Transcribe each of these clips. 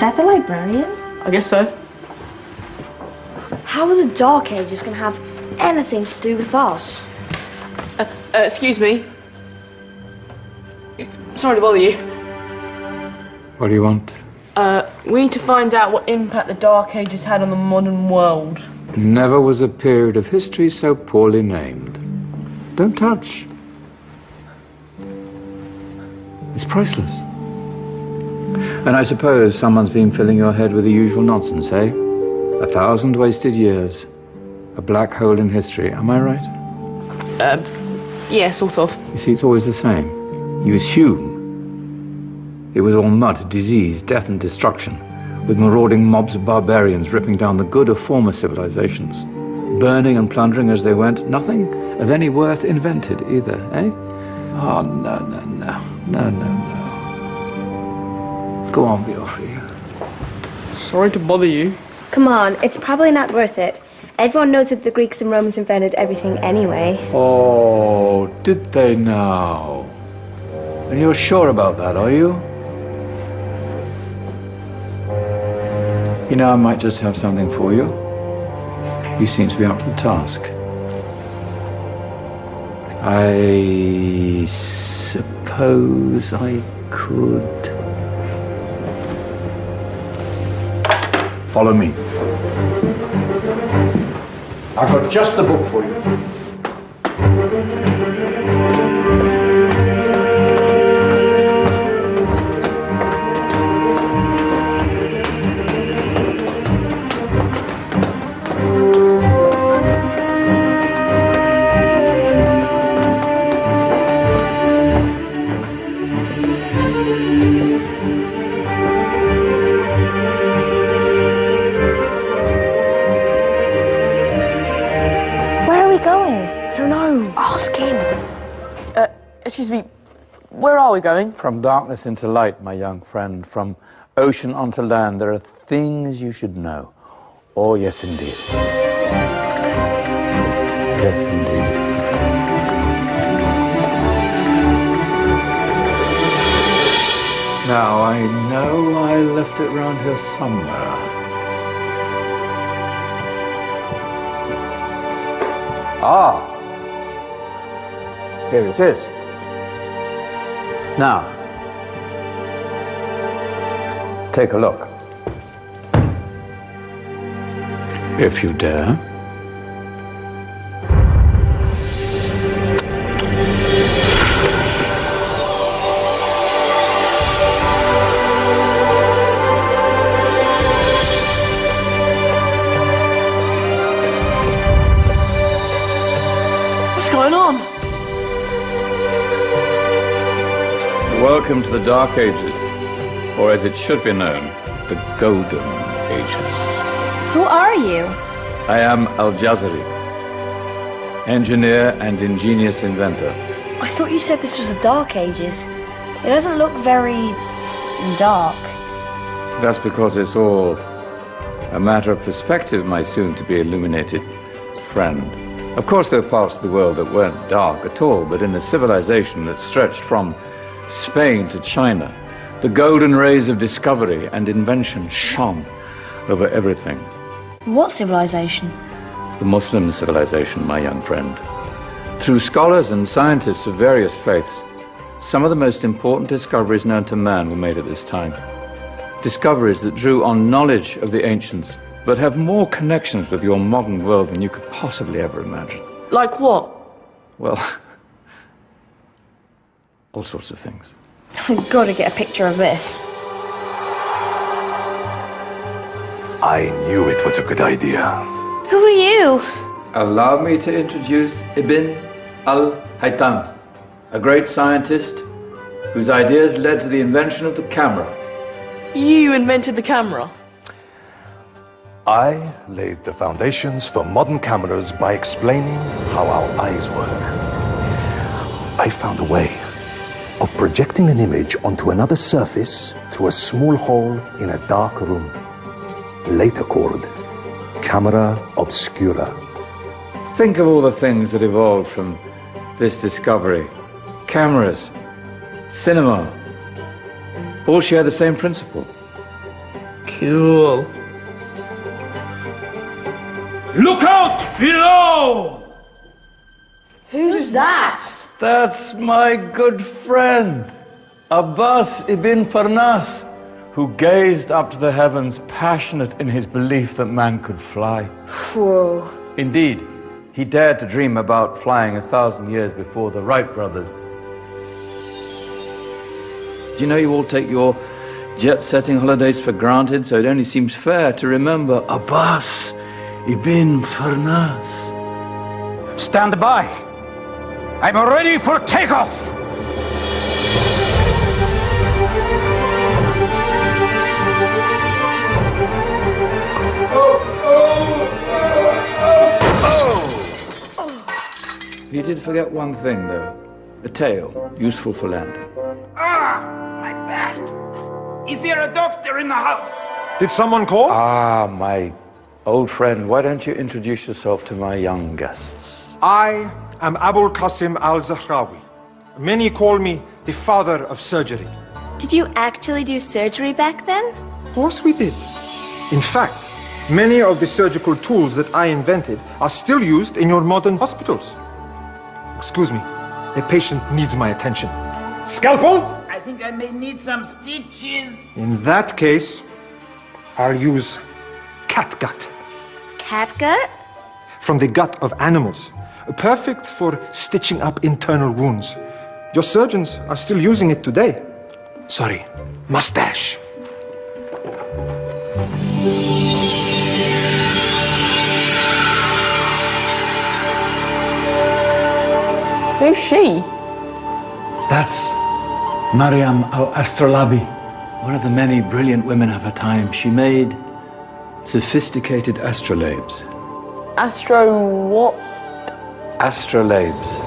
that the librarian? I guess so. How are the Dark Ages going to have anything to do with us? Excuse me. Sorry to bother you. What do you want? We need to find out what impact the Dark Ages had on the modern world. Never was a period of history so poorly named. Don't touch. It's priceless. And I suppose someone's been filling your head with the usual nonsense, eh? 1,000 wasted years. A black hole in history, am I right? Yeah, sort of. You see, it's always the same. You assume it was all mud, disease, death and destruction, with marauding mobs of barbarians ripping down the good of former civilizations, burning and plundering as they went. Nothing of any worth invented either, eh? Oh, no. Go on, Beofrey. Sorry to bother you. Come on, it's probably not worth it. Everyone knows that the Greeks and Romans invented everything anyway. Oh, did they now? And you're sure about that, are you? You know, I might just have something for you. You seem to be up to the task. I suppose I could... Follow me. I've got just the book for you. Excuse me, where are we going? From darkness into light, my young friend. From ocean onto land. There are things you should know. Oh, yes, indeed. Yes, indeed. Now, I know I left it round here somewhere. Ah! Here it is. Now, take a look. If you dare. What's going on? Welcome to the Dark Ages, or as it should be known, the Golden Ages. Who are you? I am Al-Jazari, engineer and ingenious inventor. I thought you said this was the Dark Ages. It doesn't look very... dark. That's because it's all a matter of perspective, my soon-to-be illuminated friend. Of course, there are parts of the world that weren't dark at all, but in a civilization that stretched from Spain to China, the golden rays of discovery and invention shone over everything. What civilization? The Muslim civilization, my young friend. Through scholars and scientists of various faiths, some of the most important discoveries known to man were made at this time. Discoveries that drew on knowledge of the ancients, but have more connections with your modern world than you could possibly ever imagine. Like what? Well, all sorts of things. We've got to get a picture of this. I knew it was a good idea. Who are you? Allow me to introduce Ibn al-Haytham, a great scientist whose ideas led to the invention of the camera. You invented the camera? I laid the foundations for modern cameras by explaining how our eyes work. I found a way of projecting an image onto another surface through a small hole in a dark room, later called camera obscura. Think of all the things that evolved from this discovery. Cameras, cinema, all share the same principle. Cool. Look out below! Who's that? That's my good friend, Abbas ibn Farnas, who gazed up to the heavens, passionate in his belief that man could fly. Whoa. Indeed, he dared to dream about flying 1,000 years before the Wright brothers. Do you know you all take your jet-setting holidays for granted, so it only seems fair to remember Abbas ibn Farnas. Stand by. I'm ready for takeoff. You did forget one thing, though. A tail, useful for landing. Ah, my back. Is there a doctor in the house? Did someone call? Ah, my old friend, why don't you introduce yourself to my young guests? I am Abul Qasim al-Zahrawi. Many call me the father of surgery. Did you actually do surgery back then? Of course we did. In fact, many of the surgical tools that I invented are still used in your modern hospitals. Excuse me, a patient needs my attention. Scalpel? I think I may need some stitches. In that case, I'll use catgut. Catgut? From the gut of animals. Perfect for stitching up internal wounds. Your surgeons are still using it today. Sorry, mustache. Who's she? That's Maryam al-Astrolabi, one of the many brilliant women of her time. She made sophisticated astrolabes. Astro what? Astrolabes.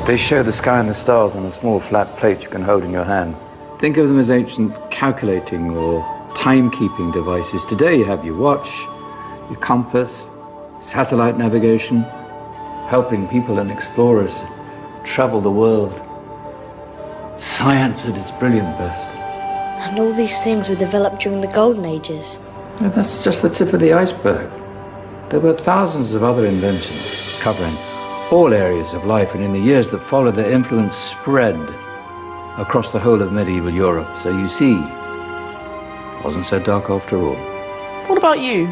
They show the sky and the stars on a small flat plate you can hold in your hand. Think of them as ancient calculating or timekeeping devices. Today you have your watch, your compass, satellite navigation, helping people and explorers travel the world. Science at its brilliant best. And all these things were developed during the Golden Ages. And that's just the tip of the iceberg. There were thousands of other inventions covering all areas of life, and in the years that followed, their influence spread across the whole of medieval Europe. So you see, it wasn't so dark after all. What about you?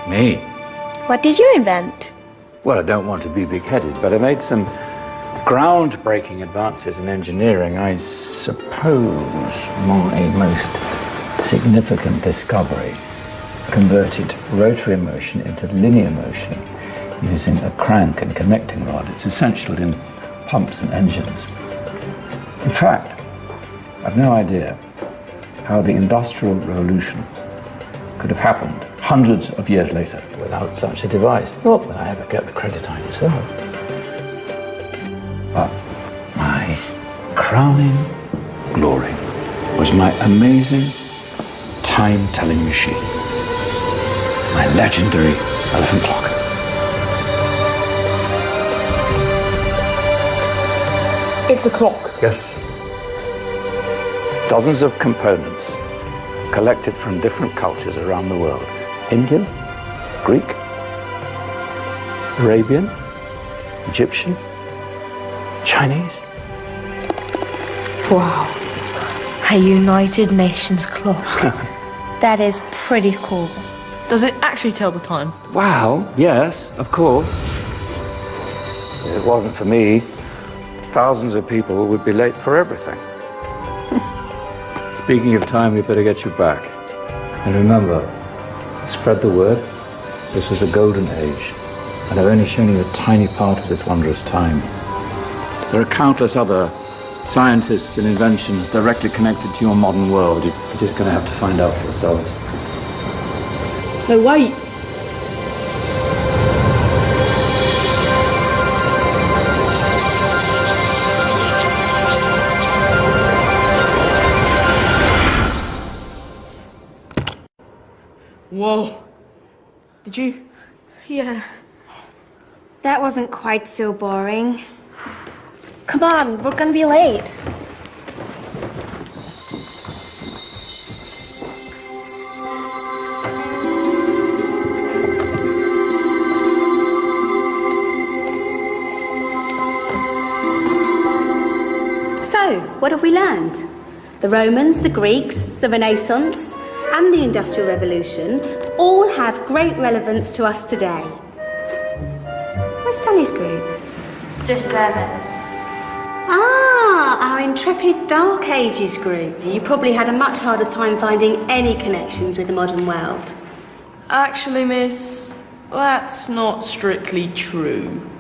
Me? What did you invent? Well, I don't want to be big-headed, but I made some groundbreaking advances in engineering. I suppose my most significant discovery converted rotary motion into linear motion using a crank and connecting rod. It's essential in pumps and engines. In fact, I've no idea how the Industrial Revolution could have happened hundreds of years later without such a device. Not that I ever get the credit I deserve. But my crowning glory was my amazing time-telling machine. My legendary elephant clock. It's a clock. Yes. Dozens of components collected from different cultures around the world. Indian, Greek, Arabian, Egyptian, Chinese. Wow. A United Nations clock. That is pretty cool. Does it actually tell the time? Wow, yes, of course. If it wasn't for me, thousands of people would be late for everything. Speaking of time, we better get you back. And remember, spread the word. This was a golden age, and I've only shown you a tiny part of this wondrous time. There are countless other scientists and inventions directly connected to your modern world. You're just going to have to find out for yourselves. No, wait. Whoa. Did you? Yeah. That wasn't quite so boring. Come on, we're gonna be late. So, what have we learned? The Romans, the Greeks, the Renaissance, and the Industrial Revolution all have great relevance to us today. Where's Danny's group? Just there, miss. Ah, our intrepid Dark Ages group. You probably had a much harder time finding any connections with the modern world. Actually, miss, that's not strictly true.